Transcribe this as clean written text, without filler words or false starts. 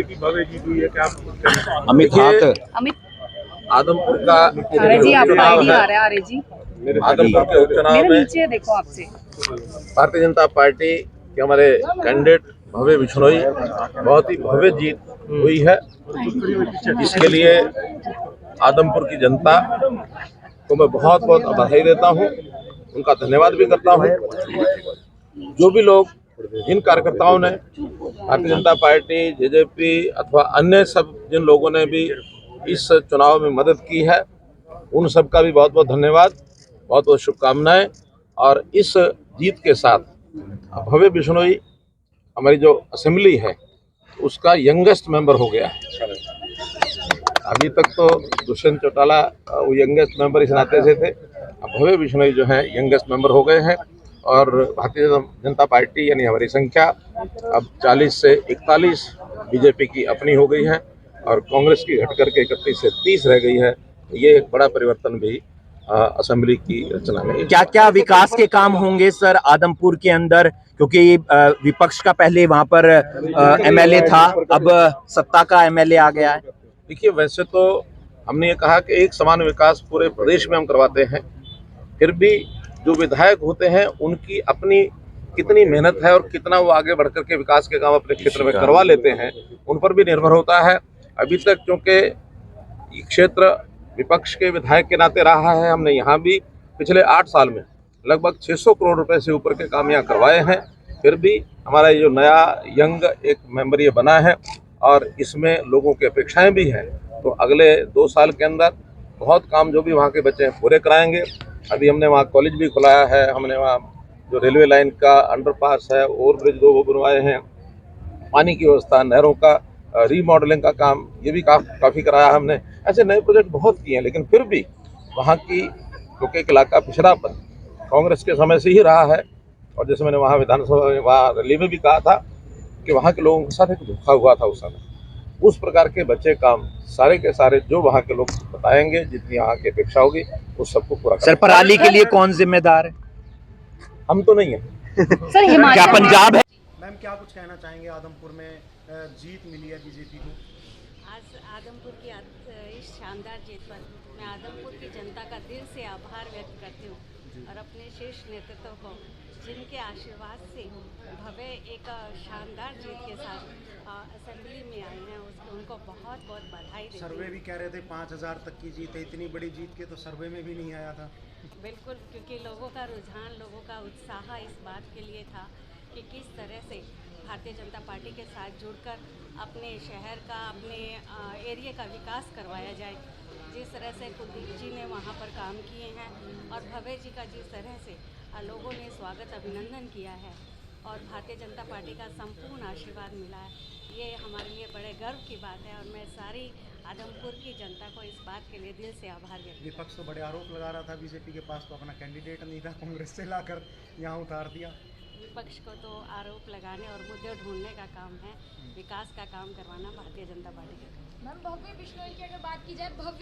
की भव्य जीत हुई है, क्या आप कुछ कहना चाहेंगे? अमित हाथ अमित आदमपुर का आर्य जी आपका उपचुनाव आईडी है। आ रहा है। आर्य जी आदमपुर के उपचुनाव मेरे में नीचे देखो आपसे। भारतीय जनता पार्टी के हमारे कैंडिडेट भव्य बिश्नोई बहुत ही भव्य जीत हुई है। इसके लिए आदमपुर की जनता को मैं बहुत बहुत बधाई देता हूं, उनका धन्यवाद भी करता हूं। जो भी लोग, जिन कार्यकर्ताओं ने भारतीय जनता पार्टी, जेजेपी अथवा अन्य सब जिन लोगों ने भी इस चुनाव में मदद की है, उन सब का भी बहुत बहुत धन्यवाद, बहुत बहुत शुभकामनाएं। और इस जीत के साथ भव्य बिश्नोई हमारी जो असेंबली है उसका यंगेस्ट मेंबर हो गया है। अभी तक तो दुष्यंत चौटाला वो यंगेस्ट मेंबर इस नाते से थे, अब भव्य बिश्नोई जो है यंगेस्ट मेंबर हो गए हैं। और भारतीय जनता पार्टी यानी हमारी संख्या अब 40 से 41 बीजेपी की अपनी हो गई है और कांग्रेस की घट करके 31 से 30 रह गई है। ये एक बड़ा परिवर्तन भी असेंबली की रचना में। क्या क्या विकास के काम होंगे सर आदमपुर के अंदर, क्योंकि विपक्ष का पहले वहां पर एमएलए था, अब सत्ता का एमएलए आ गया है। देखिए, वैसे तो हमने ये कहा कि एक समान विकास पूरे प्रदेश में हम करवाते हैं, फिर भी जो विधायक होते हैं उनकी अपनी कितनी मेहनत है और कितना वो आगे बढ़ करके विकास के काम अपने क्षेत्र में करवा लेते हैं, उन पर भी निर्भर होता है। अभी तक क्योंकि ये क्षेत्र विपक्ष के विधायक के नाते रहा है, हमने यहाँ भी पिछले 8 साल में लगभग 600 करोड़ रुपए से ऊपर के काम यहाँ करवाए हैं। फिर भी हमारा ये जो नया यंग एक मेंबर ये बना है और इसमें लोगों की अपेक्षाएं भी हैं, तो अगले 2 साल के अंदर बहुत काम जो भी वहाँ के बच्चे हैं पूरे कराएंगे। अभी हमने वहाँ कॉलेज भी खुलाया है, हमने वहाँ जो रेलवे लाइन का अंडरपास है, ओवरब्रिज 2 वो बनवाए हैं, पानी की व्यवस्था, नहरों का रीमॉडलिंग का काम ये भी काफ़ी कराया हमने। ऐसे नए प्रोजेक्ट बहुत किए हैं, लेकिन फिर भी वहाँ की क्योंकि एक इलाका पिछड़ापन कांग्रेस के समय से ही रहा है। और जैसे मैंने वहाँ विधानसभा वहाँ रैली में भी कहा था कि वहाँ के लोगों के साथ एक धोखा हुआ था उस समय, उस प्रकार के बच्चे काम सारे के सारे जो वहाँ के लोग बताएंगे, जितनी यहाँ की अपेक्षा होगी उस सबको पूरा सर पराली के लिए कौन जिम्मेदार है? हम तो नहीं है। सर हिमाचल क्या पंजाब है? मैम, क्या कुछ कहना चाहेंगे? आदमपुर में जीत मिली है बीजेपी को। आज आदमपुर की इस शानदार जीत पर मैं आदमपुर की जनता का दिल से आभार व्यक्त करती हूँ और अपने शीर्ष नेतृत्व को, जिनके आशीर्वाद से भव्य एक शानदार जीत के साथ असेंबली में आए हैं, उनको बहुत बहुत बधाई देती हूँ। सर्वे भी कह रहे थे 5000 तक की जीत है, इतनी बड़ी जीत के तो सर्वे में भी नहीं आया था। बिल्कुल, क्योंकि लोगों का रुझान, लोगों का उत्साह इस बात के लिए था कि किस तरह से भारतीय जनता पार्टी के साथ जुड़कर अपने शहर का, अपने एरिया का विकास करवाया जाए। जिस तरह से कुलदीप जी ने वहाँ पर काम किए हैं और भव्य जी का जिस तरह से लोगों ने स्वागत अभिनंदन किया है और भारतीय जनता पार्टी का संपूर्ण आशीर्वाद मिला है, ये हमारे लिए बड़े गर्व की बात है और मैं सारी आदमपुर की जनता को इस बात के लिए दिल से आभार व्यक्त। विपक्ष तो बड़े आरोप लगा रहा था बीजेपी के पास तो अपना कैंडिडेट नहीं था, कांग्रेस से लाकर यहाँ उतार दिया। विपक्ष को तो आरोप लगाने और मुद्दे ढूंढने का काम है, विकास का काम करवाना भारतीय जनता पार्टी का। मैम, भव्य बिश्नोई की अगर बात की जाए, भव्य